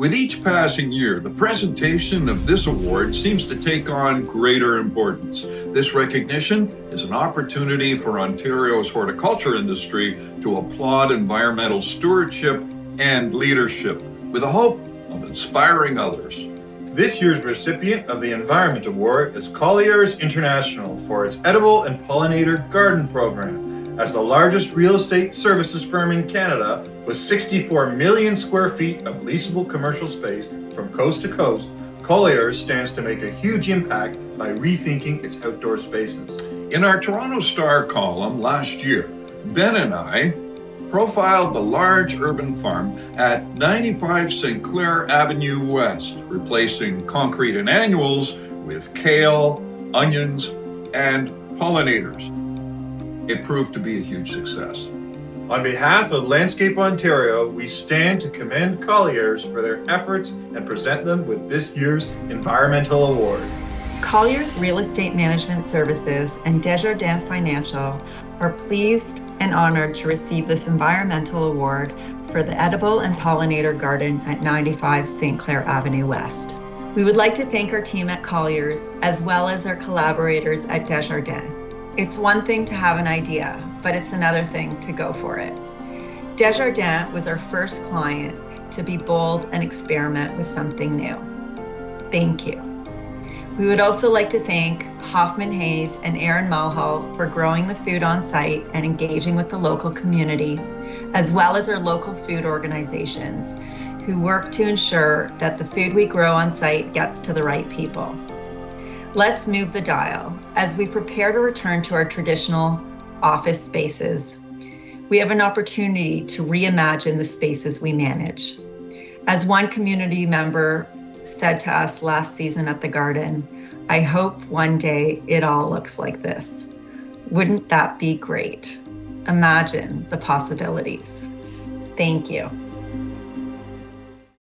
With each passing year, the presentation of this award seems to take on greater importance. This recognition is an opportunity for Ontario's horticulture industry to applaud environmental stewardship and leadership, with the hope of inspiring others. This year's recipient of the Environment Award is Colliers International for its Edible and Pollinator Garden Program. As the largest real estate services firm in Canada, with 64 million square feet of leasable commercial space from coast to coast, Colliers stands to make a huge impact by rethinking its outdoor spaces. In our Toronto Star column last year, Ben and I profiled the large urban farm at 95 St. Clair Avenue West, replacing concrete and annuals with kale, onions, and pollinators. It proved to be a huge success. On behalf of Landscape Ontario, we stand to commend Colliers for their efforts and present them with this year's Environmental Award. Colliers Real Estate Management Services and Desjardins Financial are pleased and honored to receive this Environmental Award for the Edible and Pollinator Garden at 95 St. Clair Avenue West. We would like to thank our team at Colliers as well as our collaborators at Desjardins. It's one thing to have an idea, but it's another thing to go for it. Desjardins was our first client to be bold and experiment with something new. Thank you. We would also like to thank Hoffman Hayes and Aaron Mulhall for growing the food on site and engaging with the local community, as well as our local food organizations who work to ensure that the food we grow on site gets to the right people. Let's move the dial as we prepare to return to our traditional office spaces. We have an opportunity to reimagine the spaces we manage. As one community member said to us last season at the garden, I hope one day it all looks like this. Wouldn't that be great? Imagine the possibilities. Thank you.